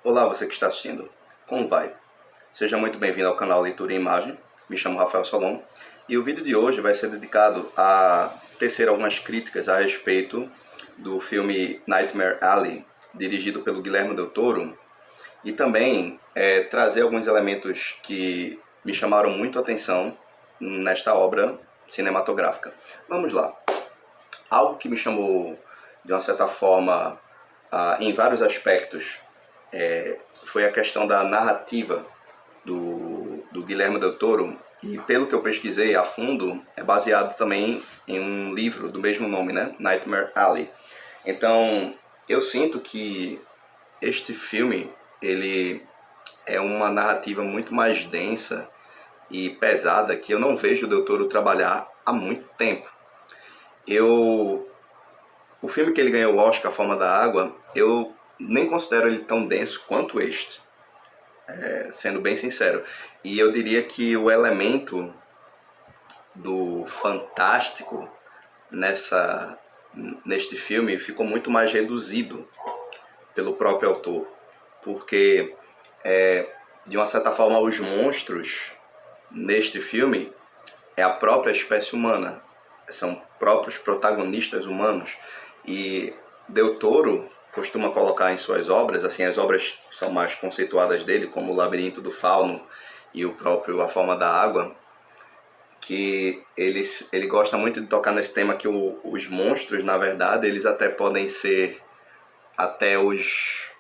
Olá, você que está assistindo. Como vai? Seja muito bem-vindo ao canal Leitura em Imagem. Me chamo Rafael Solon e o vídeo de hoje vai ser dedicado a tecer algumas críticas a respeito do filme Nightmare Alley, dirigido pelo Guillermo del Toro, e também trazer alguns elementos que me chamaram muito a atenção nesta obra cinematográfica. Vamos lá. Algo que me chamou, de uma certa forma, em vários aspectos, foi a questão da narrativa do Guillermo del Toro, e pelo que eu pesquisei a fundo, é baseado também em um livro do mesmo nome, né? Nightmare Alley. Então, eu sinto que este filme, ele é uma narrativa muito mais densa e pesada que eu não vejo o Del Toro trabalhar há muito tempo. O filme que ele ganhou o Oscar, A Forma da Água, eu nem considero ele tão denso quanto este, sendo bem sincero. E eu diria que o elemento do fantástico neste filme ficou muito mais reduzido pelo próprio autor, porque de uma certa forma os monstros neste filme é a própria espécie humana, são próprios protagonistas humanos. E Del Toro costuma colocar em suas obras, assim, as obras que são mais conceituadas dele, como O Labirinto do Fauno e o próprio A Forma da Água, que ele gosta muito de tocar nesse tema que os monstros, na verdade, eles até podem ser até os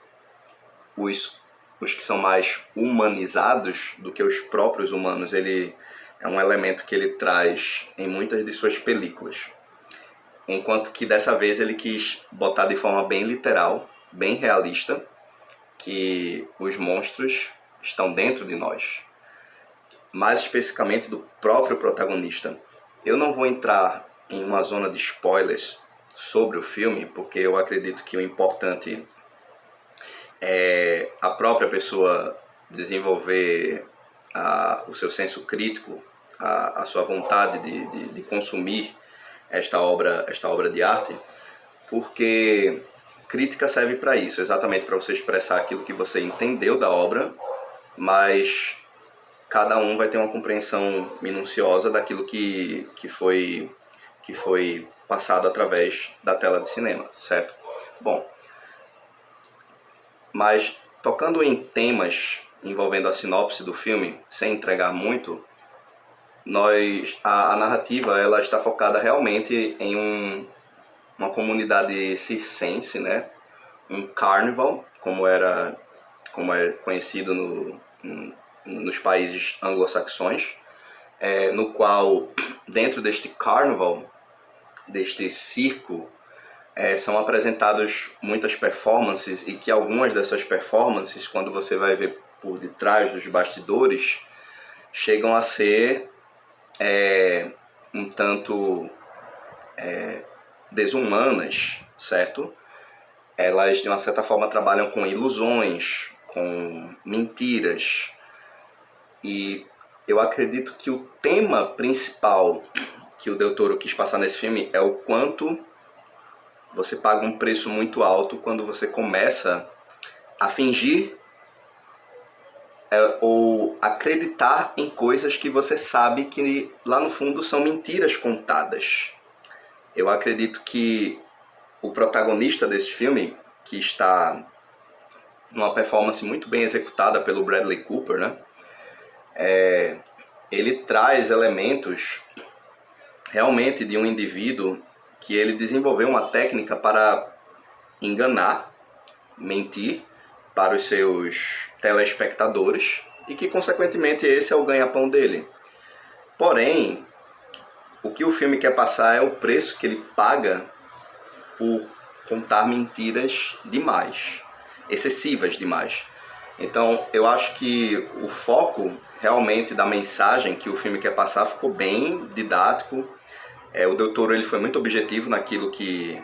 que são mais humanizados do que os próprios humanos. Ele é um elemento que ele traz em muitas de suas películas. Enquanto que dessa vez ele quis botar de forma bem literal, bem realista, que os monstros estão dentro de nós. Mais especificamente do próprio protagonista. Eu não vou entrar em uma zona de spoilers sobre o filme, porque eu acredito que o importante é a própria pessoa desenvolver o seu senso crítico, a sua vontade de consumir esta obra de arte, porque crítica serve para isso, exatamente para você expressar aquilo que você entendeu da obra, mas cada um vai ter uma compreensão minuciosa daquilo que foi passado através da tela de cinema, certo? Bom, mas tocando em temas envolvendo a sinopse do filme, sem entregar muito, a narrativa ela está focada realmente em uma comunidade circense, né? Um carnival, como é conhecido nos países anglo-saxões, no qual, dentro deste carnival, deste circo, são apresentadas muitas performances, e que algumas dessas performances, quando você vai ver por detrás dos bastidores, chegam a ser um tanto desumanas, certo? Elas, de uma certa forma, trabalham com ilusões, com mentiras. E eu acredito que o tema principal que o Del Toro quis passar nesse filme é o quanto você paga um preço muito alto quando você começa a fingir ou acreditar em coisas que você sabe que lá no fundo são mentiras contadas. Eu acredito que o protagonista desse filme, que está numa performance muito bem executada pelo Bradley Cooper, né? Ele traz elementos realmente de um indivíduo que ele desenvolveu uma técnica para enganar, mentir para os seus telespectadores, e que consequentemente esse é o ganha-pão dele. Porém, o que o filme quer passar é o preço que ele paga por contar mentiras demais, excessivas demais. Então eu acho que o foco realmente da mensagem que o filme quer passar ficou bem didático. O Del Toro ele foi muito objetivo naquilo que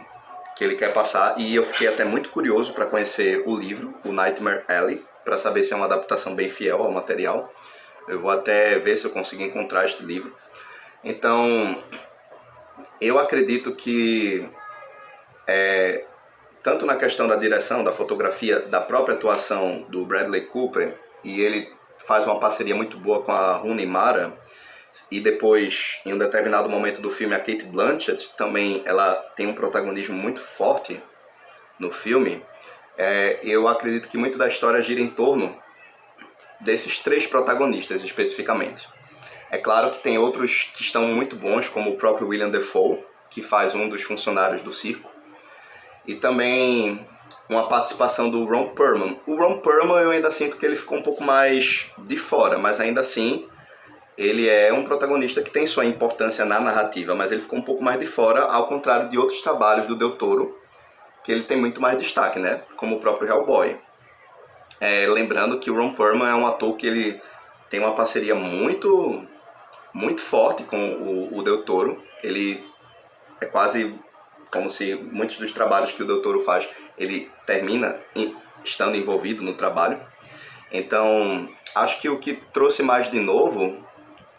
ele quer passar, e eu fiquei até muito curioso para conhecer o livro, o Nightmare Alley, para saber se é uma adaptação bem fiel ao material. Eu vou até ver se eu consigo encontrar este livro. Então, eu acredito que tanto na questão da direção, da fotografia, da própria atuação do Bradley Cooper, e ele faz uma parceria muito boa com a Rooney Mara, e depois, em um determinado momento do filme, a Cate Blanchett também ela tem um protagonismo muito forte no filme. Eu acredito que muito da história gira em torno desses três protagonistas especificamente. É claro que tem outros que estão muito bons, como o próprio William Dafoe, que faz um dos funcionários do circo, e também uma participação do Ron Perlman. O Ron Perlman eu ainda sinto que ele ficou um pouco mais de fora, mas ainda assim ele é um protagonista que tem sua importância na narrativa, mas ele ficou um pouco mais de fora, ao contrário de outros trabalhos do Del Toro, que ele tem muito mais destaque, né? Como o próprio Hellboy. Lembrando que o Ron Perlman é um ator que ele tem uma parceria muito forte com o Del Toro. Ele é quase como se muitos dos trabalhos que o Del Toro faz, ele termina estando envolvido no trabalho. Então, acho que o que trouxe mais de novo,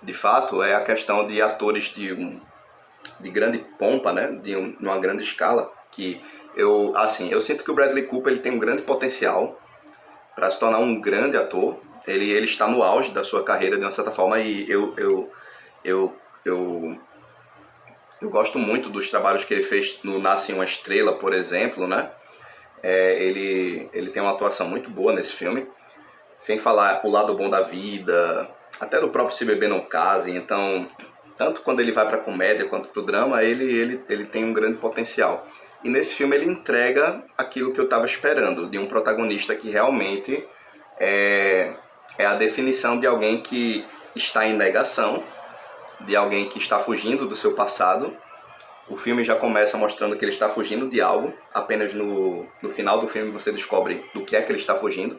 de fato, é a questão de atores de grande pompa, né? De uma grande escala, que eu sinto que o Bradley Cooper ele tem um grande potencial para se tornar um grande ator. Ele está no auge da sua carreira, de uma certa forma, e eu gosto muito dos trabalhos que ele fez no Nasce uma Estrela, por exemplo, né? Ele tem uma atuação muito boa nesse filme, sem falar O Lado Bom da Vida, até no próprio Se Beber Não Case. Então, tanto quando ele vai para a comédia quanto para o drama, ele tem um grande potencial. E nesse filme ele entrega aquilo que eu estava esperando, de um protagonista que realmente é a definição de alguém que está em negação, de alguém que está fugindo do seu passado. O filme já começa mostrando que ele está fugindo de algo, apenas no final do filme você descobre do que é que ele está fugindo.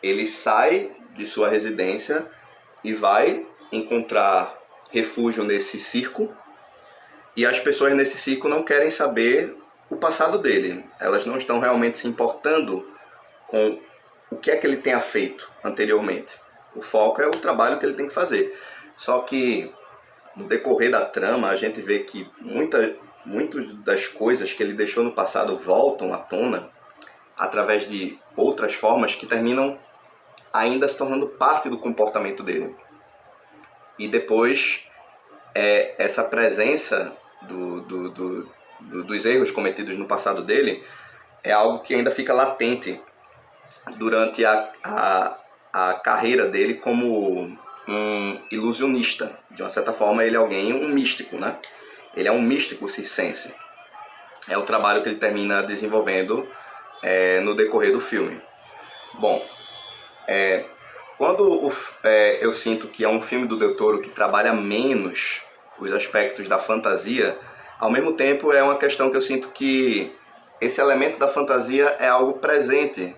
Ele sai de sua residência e vai encontrar refúgio nesse circo, e as pessoas nesse circo não querem saber o passado dele. Elas não estão realmente se importando com o que é que ele tenha feito anteriormente. O foco é o trabalho que ele tem que fazer. Só que no decorrer da trama a gente vê que muitas das coisas que ele deixou no passado voltam à tona através de outras formas que terminam ainda se tornando parte do comportamento dele. E depois essa presença dos erros cometidos no passado dele é algo que ainda fica latente durante a carreira dele como um ilusionista. De uma certa forma ele é um místico, né? Ele é um místico circense. É o trabalho que ele termina desenvolvendo no decorrer do filme. Bom, quando eu sinto que é um filme do Del Toro que trabalha menos os aspectos da fantasia, ao mesmo tempo é uma questão que eu sinto que esse elemento da fantasia é algo presente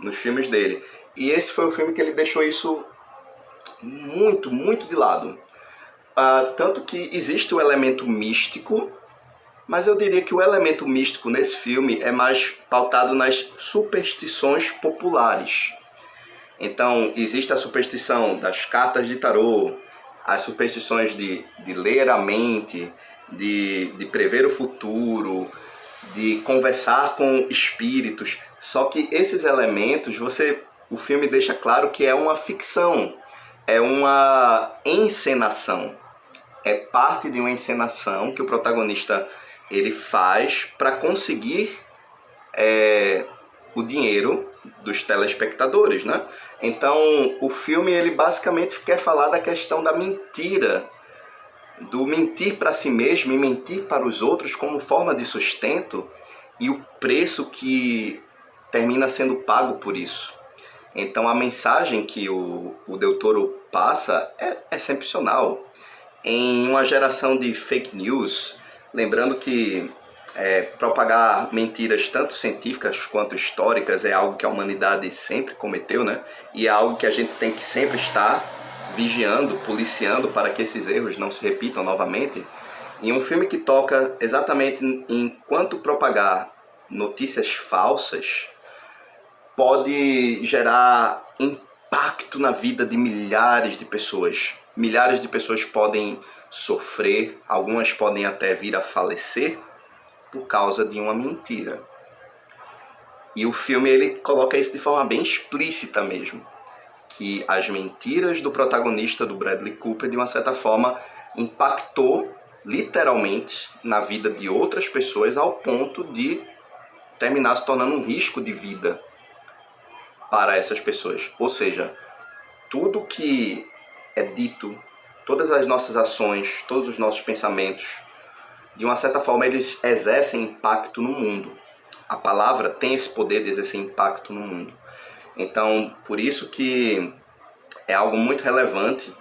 nos filmes dele. E esse foi o filme que ele deixou isso muito, muito de lado. Tanto que existe o elemento místico, mas eu diria que o elemento místico nesse filme é mais pautado nas superstições populares. Então, existe a superstição das cartas de tarô, as superstições de ler a mente, de prever o futuro, de conversar com espíritos. Só que esses elementos, o filme deixa claro que é uma ficção, é uma encenação. É parte de uma encenação que o protagonista ele faz para conseguir o dinheiro dos telespectadores, né? Então, o filme ele basicamente quer falar da questão da mentira, do mentir para si mesmo e mentir para os outros como forma de sustento, e o preço que termina sendo pago por isso. Então, a mensagem que o Del Toro passa é excepcional. Em uma geração de fake news, lembrando que propagar mentiras tanto científicas quanto históricas é algo que a humanidade sempre cometeu, né? E é algo que a gente tem que sempre estar vigiando, policiando para que esses erros não se repitam novamente. E um filme que toca exatamente em quanto propagar notícias falsas pode gerar impacto na vida de milhares de pessoas. Milhares de pessoas podem sofrer, algumas podem até vir a falecer por causa de uma mentira. E o filme ele coloca isso de forma bem explícita mesmo, que as mentiras do protagonista, do Bradley Cooper, de uma certa forma impactou literalmente na vida de outras pessoas ao ponto de terminar se tornando um risco de vida para essas pessoas. Ou seja, tudo que é dito, todas as nossas ações, todos os nossos pensamentos, de uma certa forma eles exercem impacto no mundo. A palavra tem esse poder de exercer impacto no mundo. Então, por isso que é algo muito relevante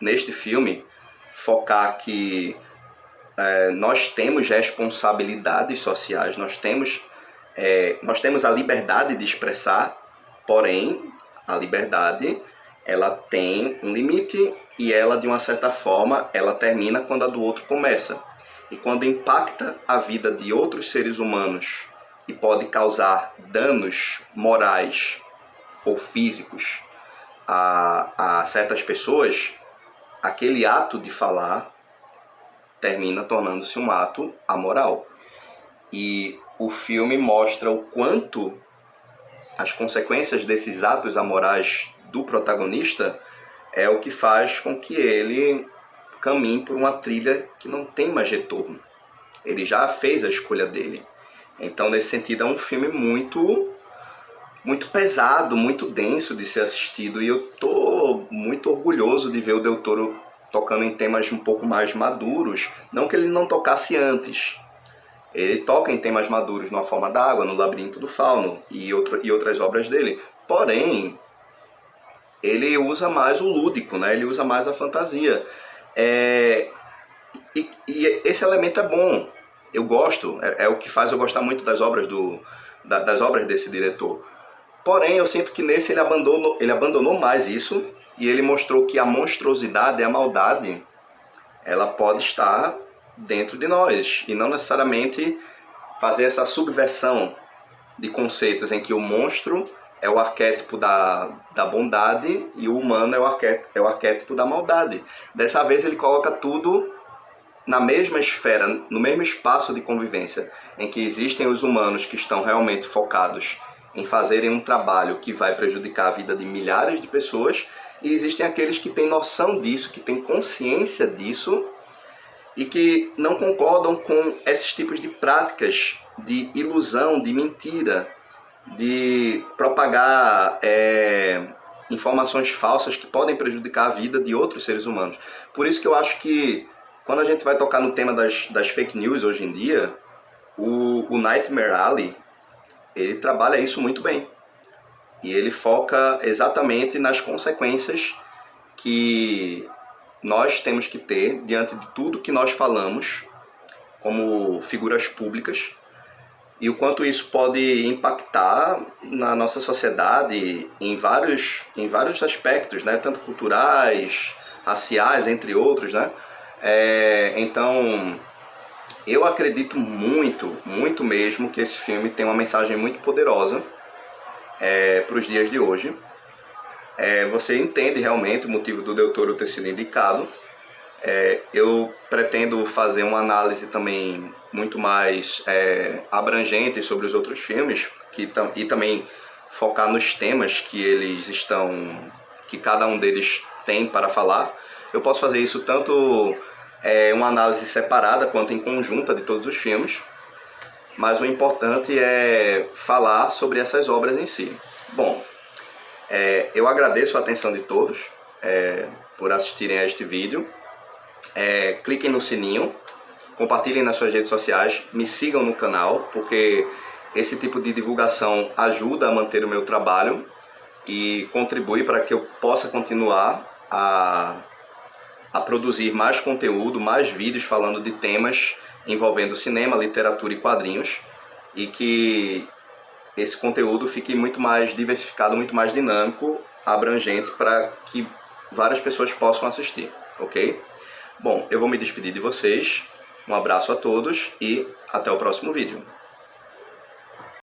neste filme focar que nós temos responsabilidades sociais, nós temos a liberdade de expressar, porém, a liberdade ela tem um limite e ela, de uma certa forma, ela termina quando a do outro começa. E quando impacta a vida de outros seres humanos e pode causar danos morais ou físicos a certas pessoas, aquele ato de falar termina tornando-se um ato amoral. E o filme mostra o quanto as consequências desses atos amorais do protagonista é o que faz com que ele caminhe por uma trilha que não tem mais retorno. Ele já fez a escolha dele. Então, nesse sentido, é um filme muito pesado, muito denso de ser assistido. E eu tô muito orgulhoso de ver o Del Toro tocando em temas um pouco mais maduros. Não que ele não tocasse antes. Ele toca em temas maduros no A Forma d'Água, no Labirinto do Fauno e outras obras dele. Porém, ele usa mais o lúdico, né? Ele usa mais a fantasia. E esse elemento é bom. Eu gosto. É o que faz eu gostar muito das obras das obras desse diretor. Porém, eu sinto que nesse ele abandonou mais isso e ele mostrou que a monstruosidade, a maldade, ela pode estar dentro de nós e não necessariamente fazer essa subversão de conceitos em que o monstro é o arquétipo da bondade e o humano é o arquétipo da maldade. Dessa vez ele coloca tudo na mesma esfera, no mesmo espaço de convivência, em que existem os humanos que estão realmente focados em fazerem um trabalho que vai prejudicar a vida de milhares de pessoas, e existem aqueles que têm noção disso, que têm consciência disso, e que não concordam com esses tipos de práticas de ilusão, de mentira, de propagar informações falsas que podem prejudicar a vida de outros seres humanos. Por isso que eu acho que quando a gente vai tocar no tema das fake news hoje em dia, o Nightmare Alley, ele trabalha isso muito bem. E ele foca exatamente nas consequências que nós temos que ter diante de tudo que nós falamos como figuras públicas e o quanto isso pode impactar na nossa sociedade em vários aspectos, né? Tanto culturais, raciais, entre outros, né? Então, eu acredito muito, muito mesmo que esse filme tem uma mensagem muito poderosa para os dias de hoje. Você entende realmente o motivo do Del Toro ter sido indicado. Eu pretendo fazer uma análise também muito mais abrangente sobre os outros filmes e também focar nos temas que cada um deles tem para falar. Eu posso fazer isso tanto uma análise separada quanto em conjunta de todos os filmes, mas o importante é falar sobre essas obras em si. Bom, eu agradeço a atenção de todos por assistirem a este vídeo. Cliquem no sininho, compartilhem nas suas redes sociais, me sigam no canal, porque esse tipo de divulgação ajuda a manter o meu trabalho e contribui para que eu possa continuar a produzir mais conteúdo, mais vídeos falando de temas envolvendo cinema, literatura e quadrinhos, e que esse conteúdo fique muito mais diversificado, muito mais dinâmico, abrangente, para que várias pessoas possam assistir, ok? Bom, eu vou me despedir de vocês, um abraço a todos e até o próximo vídeo.